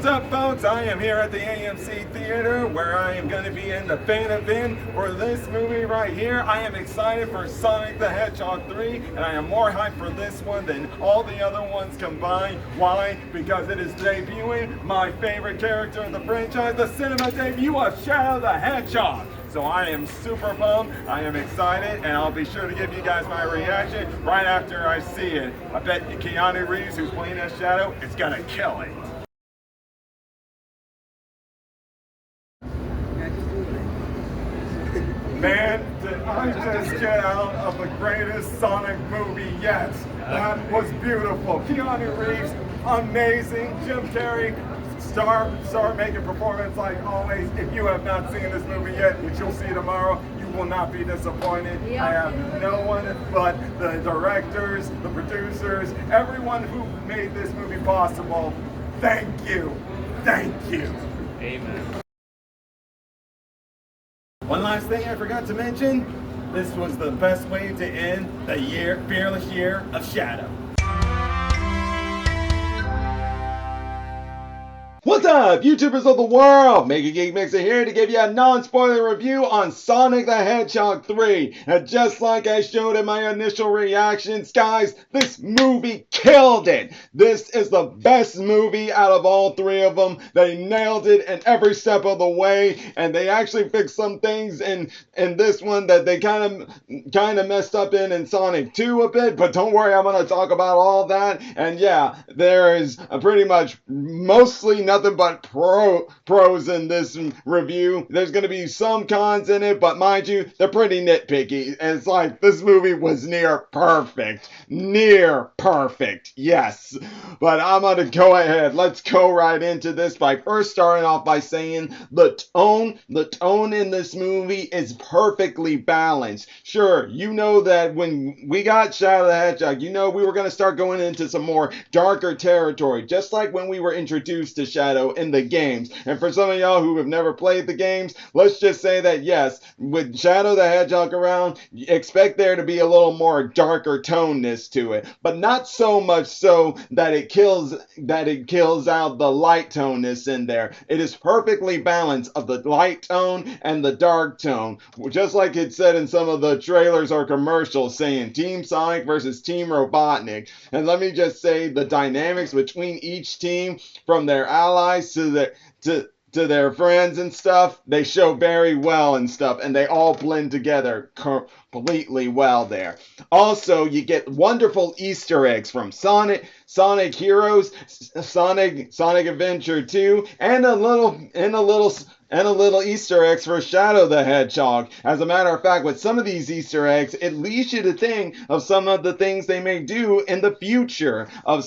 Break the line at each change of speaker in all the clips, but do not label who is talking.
What's up, folks? I am here at the AMC Theater where I am going to be in the fan event for this movie right here. I am excited for Sonic the Hedgehog 3, and I am more hyped for this one than all the other ones combined. Why? Because it is debuting my favorite character in the franchise, the cinema debut of Shadow the Hedgehog. So I am super pumped, I am excited, and I'll be sure to give you guys my reaction right after I see it. I bet Keanu Reeves, who's playing as Shadow, is gonna kill it. Man, did I just get out of the greatest Sonic movie yet? That was beautiful. Keanu Reeves, amazing. Jim Carrey, star-making performance like always. If you have not seen this movie yet, which you'll see tomorrow, you will not be disappointed. I have no one but the directors, the producers, everyone who made this movie possible. Thank you. Thank you.
Amen.
One last thing I forgot to mention, this was the best way to end the fearless year of Shadow. What's up, YouTubers of the world? MegaGeekMixer here to give you a non-spoiler review on Sonic the Hedgehog 3. And just like I showed in my initial reactions, guys, this movie killed it. This is the best movie out of all three of them. They nailed it in every step of the way, and they actually fixed some things in this one that they kind of messed up in Sonic 2 a bit. But don't worry, I'm going to talk about all that. And yeah, there is pretty much mostly nothing but pros in this review. There's going to be some cons in it, but mind you, they're pretty nitpicky. And it's like, this movie was near perfect. Near perfect, yes. But I'm going to go ahead. Let's go right into this by first starting off by saying the tone in this movie is perfectly balanced. Sure, you know that when we got Shadow the Hedgehog, you know we were going to start going into some more darker territory, just like when we were introduced to Shadow in the games. And for some of y'all who have never played the games, let's just say that yes, with Shadow the Hedgehog around, expect there to be a little more darker toneness to it, but not so much so that it kills out the light toneness in there. It is perfectly balanced of the light tone and the dark tone, just like it said in some of the trailers or commercials saying Team Sonic versus Team Robotnik. And let me just say the dynamics between each team, from their allies to their friends and stuff, they show very well and stuff, and they all blend together completely well there. Also, you get wonderful Easter eggs from Sonic Heroes, Sonic Adventure 2, and a little Easter eggs for Shadow the Hedgehog. As a matter of fact, with some of these Easter eggs, it leads you to think of some of the things they may do in the future of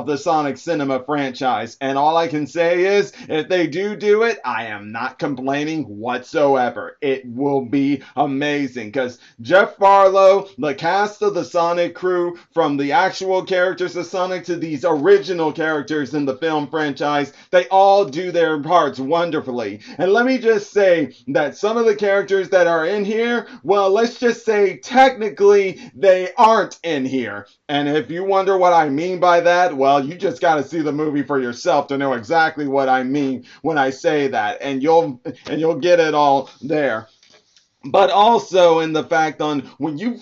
the Sonic Cinema franchise. And all I can say is, if they do it, I am not complaining whatsoever. It will be amazing, because Jeff Farlow, the cast of the Sonic crew, from the actual characters of Sonic to these original characters in the film franchise, they all do their parts wonderfully. And let me just say that some of the characters that are in here, well, let's just say technically they aren't in here. And if you wonder what I mean by that, well, you just got to see the movie for yourself to know exactly what I mean when I say that, and you'll get it all there. But also in the fact on when you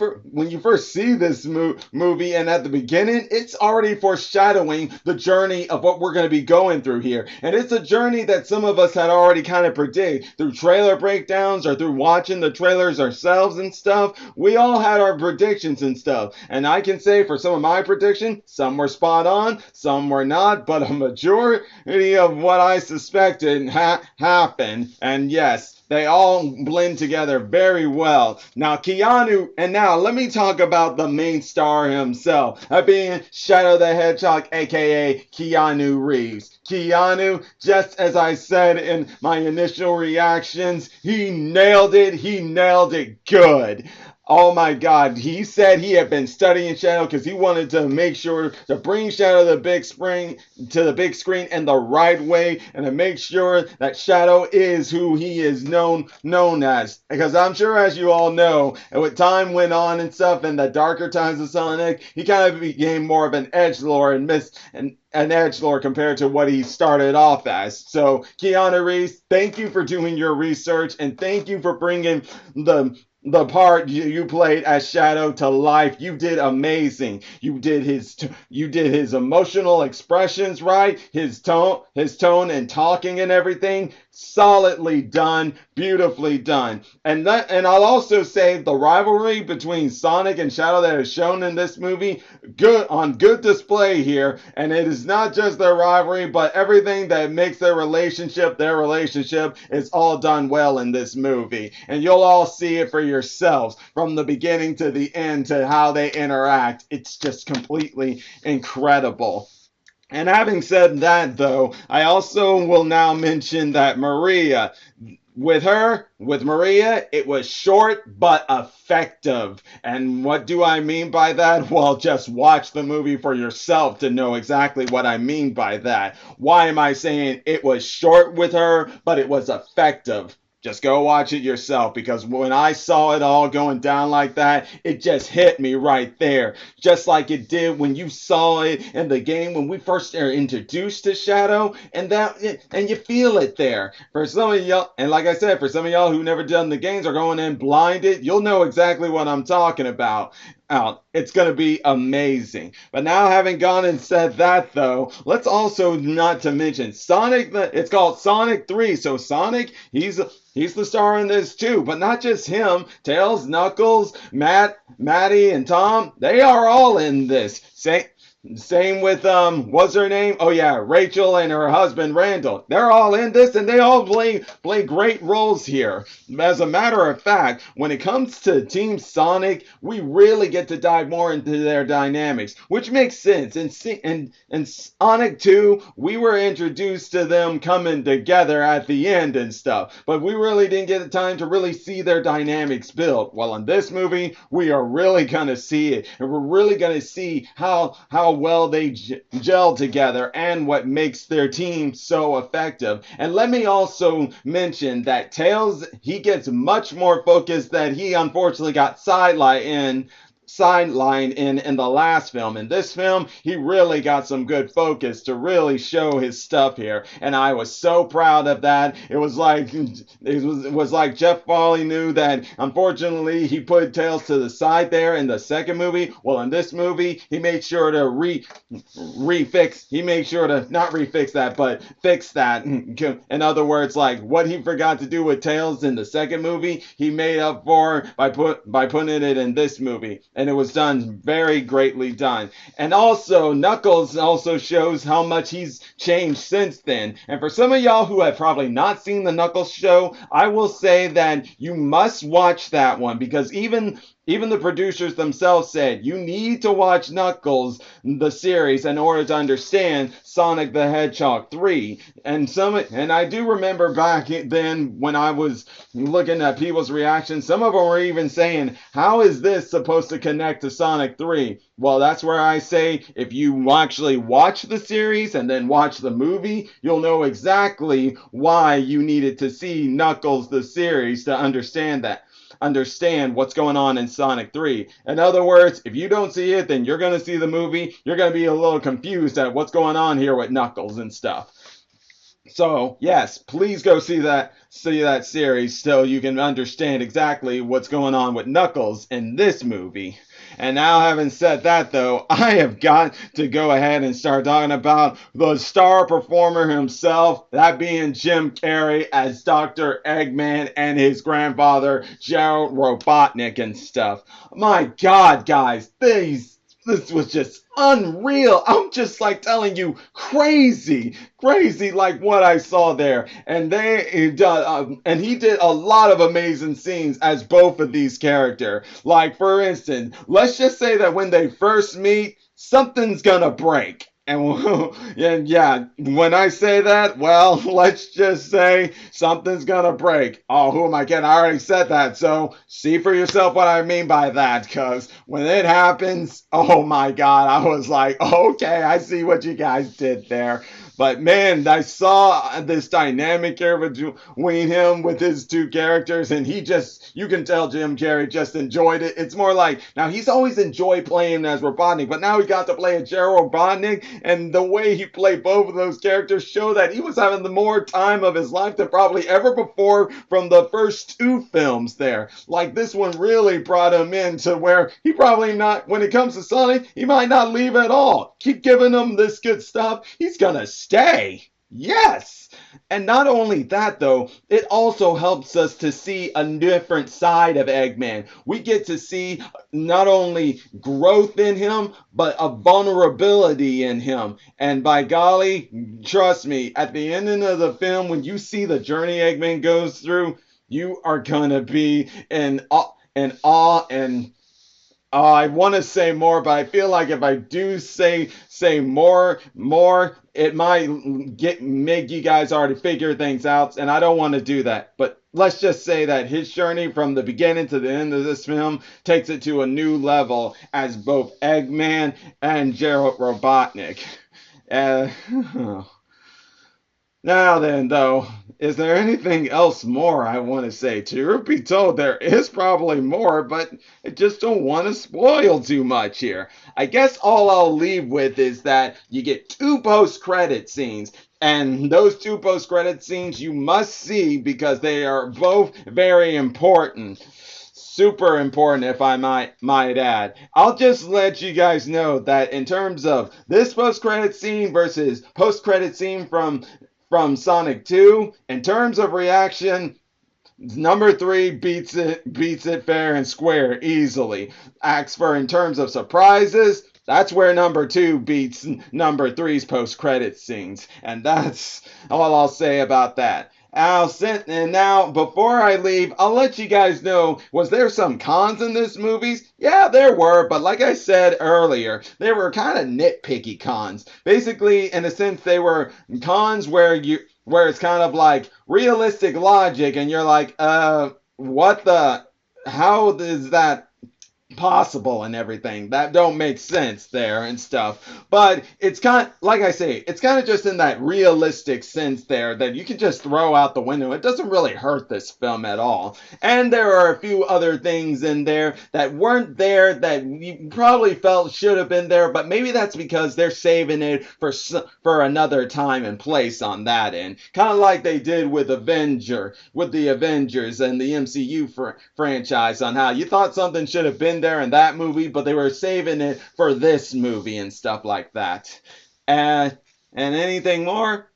first see this movie, and at the beginning, it's already foreshadowing the journey of what we're going to be going through here. And it's a journey that some of us had already kind of predict through trailer breakdowns or through watching the trailers ourselves and stuff. We all had our predictions and stuff. And I can say for some of my predictions, some were spot on, some were not, but a majority of what I suspected happened. And yes, they all blend together very well. Now, now let me talk about the main star himself, being Shadow the Hedgehog, aka Keanu Reeves. Keanu, just as I said in my initial reactions, he nailed it good. Oh my God. He said he had been studying Shadow because he wanted to make sure to bring Shadow to the big screen in the right way and to make sure that Shadow is who he is known as. Because I'm sure as you all know, and with time went on and stuff and the darker times of Sonic, he kind of became more of an edgelord and an edgelord compared to what he started off as. So, Keanu Reeves, thank you for doing your research and thank you for bringing the part you played as Shadow to life. You did amazing. You did his emotional expressions right, his tone and talking and everything. Solidly done, beautifully done. And I'll also say the rivalry between Sonic and Shadow that is shown in this movie, good display here. And it is not just their rivalry, but everything that makes their relationship is all done well in this movie. And you'll all see it for yourselves from the beginning to the end to how they interact. It's just completely incredible. And having said that, though, I also will now mention that with Maria, it was short but effective. And what do I mean by that? Well, just watch the movie for yourself to know exactly what I mean by that. Why am I saying it was short with her, but it was effective? Just go watch it yourself because when I saw it all going down like that, it just hit me right there. Just like it did when you saw it in the game when we first are introduced to Shadow, and you feel it there. For some of y'all, and like I said, for some of y'all who never done the games or going in blinded, you'll know exactly what I'm talking about. It's going to be amazing. But now, having gone and said that, though, let's also not to mention Sonic. It's called Sonic 3. So Sonic, he's the star in this too. But not just him. Tails, Knuckles, Maddie, and Tom. They are all in this. Same with what's her name? Oh yeah, Rachel and her husband Randall. They're all in this and they all play great roles here. As a matter of fact, when it comes to Team Sonic, we really get to dive more into their dynamics, which makes sense. In Sonic 2, we were introduced to them coming together at the end and stuff, but we really didn't get the time to really see their dynamics build. Well, in this movie, we are really gonna see it, and we're really gonna see how well they gel together and what makes their team so effective. And let me also mention that Tails, he gets much more focus that he unfortunately got sidelined in the last film. In this film, he really got some good focus to really show his stuff here, and I was so proud of that. It was like Jeff Farley knew that unfortunately he put Tails to the side there in the second movie. Well, in this movie, he made sure to he made sure to not refix that, but fix that. In other words, like what he forgot to do with Tails in the second movie, he made up for by putting it in this movie, and it was done very greatly done. And also, Knuckles also shows how much he's changed since then. And for some of y'all who have probably not seen the Knuckles show, I will say that you must watch that one because even the producers themselves said you need to watch Knuckles, the series, in order to understand Sonic the Hedgehog 3. And I do remember back then when I was looking at people's reactions, some of them were even saying, how is this supposed to connect to Sonic 3? Well, that's where I say if you actually watch the series and then watch the movie, you'll know exactly why you needed to see Knuckles the series to understand what's going on in Sonic 3. In other words, if you don't see it, then you're going to see the movie. You're going to be a little confused at what's going on here with Knuckles and stuff. So, yes, please go see that series so you can understand exactly what's going on with Knuckles in this movie. And now, having said that, though, I have got to go ahead and start talking about the star performer himself, that being Jim Carrey as Dr. Eggman and his grandfather, Gerald Robotnik and stuff. My God, guys, this was just unreal. I'm just like telling you, crazy like what I saw there. And he did a lot of amazing scenes as both of these characters. Like for instance, let's just say that when they first meet, something's gonna break. And yeah, when I say that, well, let's just say something's gonna break. Oh, who am I kidding? I already said that, so see for yourself what I mean by that. Because when it happens, oh my God, I was like, okay, I see what you guys did there. But man, I saw this dynamic here between him with his two characters, and you can tell Jim Carrey just enjoyed it. It's more like, now he's always enjoyed playing as Robotnik, but now he got to play a Gerald Robotnik, and the way he played both of those characters show that he was having the more time of his life than probably ever before from the first two films there. Like this one really brought him in to where he probably not, when it comes to Sonic, he might not leave at all. Keep giving him this good stuff, he's gonna stay. Yes! And not only that, though, it also helps us to see a different side of Eggman. We get to see not only growth in him, but a vulnerability in him. And by golly, trust me, at the ending of the film, when you see the journey Eggman goes through, you are gonna be in awe and I want to say more, but I feel like if I do say more, it might make you guys already figure things out, and I don't want to do that. But let's just say that his journey from the beginning to the end of this film takes it to a new level as both Eggman and Gerald Robotnik. Uh, Now then, though, is there anything else more I want to say? Truth be told, there is probably more, but I just don't want to spoil too much here. I guess all I'll leave with is that you get two post-credit scenes, and those two post-credit scenes you must see because they are both very important. Super important, if I might add. I'll just let you guys know that in terms of this post-credit scene versus post-credit scene from Sonic 2, in terms of reaction, number 3 beats it fair and square easily. As for in terms of surprises, that's where number 2 beats number three's post-credit scenes. And that's all I'll say about that. And now, before I leave, I'll let you guys know, was there some cons in this movie? Yeah, there were, but like I said earlier, they were kind of nitpicky cons. Basically, in a sense, they were cons where it's kind of like realistic logic, and you're like, how is that possible and everything? That don't make sense there and stuff. But it's kind of, like I say, it's kind of just in that realistic sense there that you can just throw out the window. It doesn't really hurt this film at all. And there are a few other things in there that weren't there that you probably felt should have been there, but maybe that's because they're saving it for another time and place on that end. Kind of like they did with the Avengers and the MCU franchise, on how you thought something should have been there in that movie, but they were saving it for this movie and stuff like that. And anything more?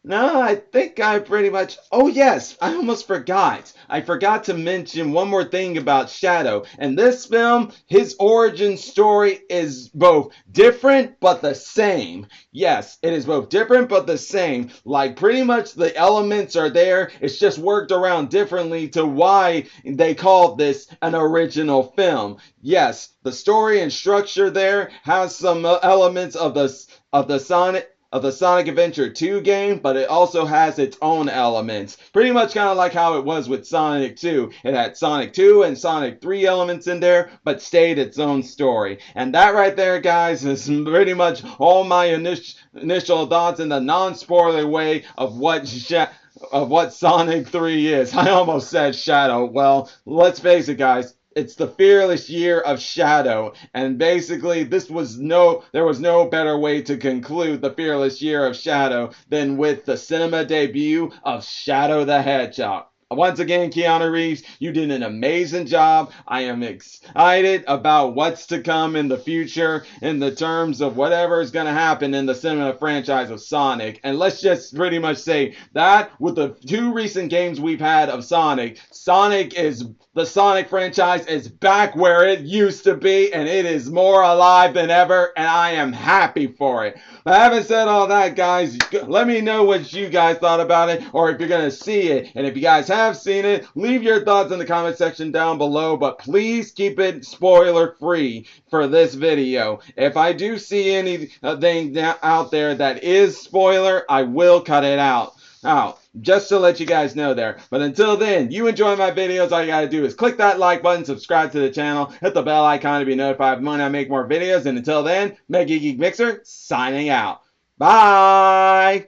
No, I think I pretty much. Oh, yes, I almost forgot. I forgot to mention one more thing about Shadow. In this film, his origin story is both different but the same. Yes, it is both different but the same. Like, pretty much the elements are there. It's just worked around differently to why they called this an original film. Yes, the story and structure there has some elements of the Sonic Adventure 2 game, but it also has its own elements. Pretty much kind of like how it was with Sonic 2. It had Sonic 2 and Sonic 3 elements in there, but stayed its own story. And that right there, guys, is pretty much all my initial thoughts in the non-spoiler way of what Sonic 3 is. I almost said Shadow. Well, let's face it, guys. It's the fearless year of Shadow, and basically there was no better way to conclude the fearless year of Shadow than with the cinema debut of Shadow the Hedgehog. Once again, Keanu Reeves, you did an amazing job. I am excited about what's to come in the future in the terms of whatever is going to happen in the cinema franchise of Sonic. And let's just pretty much say that with the two recent games we've had of Sonic, the Sonic franchise is back where it used to be, and it is more alive than ever, and I am happy for it. But having said all that, guys, let me know what you guys thought about it, or if you're going to see it. And if you guys have have seen it, leave your thoughts in the comment section down below, but please keep it spoiler free for this video. If I do see anything out there that is spoiler, I will cut it out. Now, just to let you guys know there. But until then, you enjoy my videos, all you gotta do is click that like button, subscribe to the channel, hit the bell icon to be notified when I make more videos, and until then, MegaGeekMixer signing out. Bye!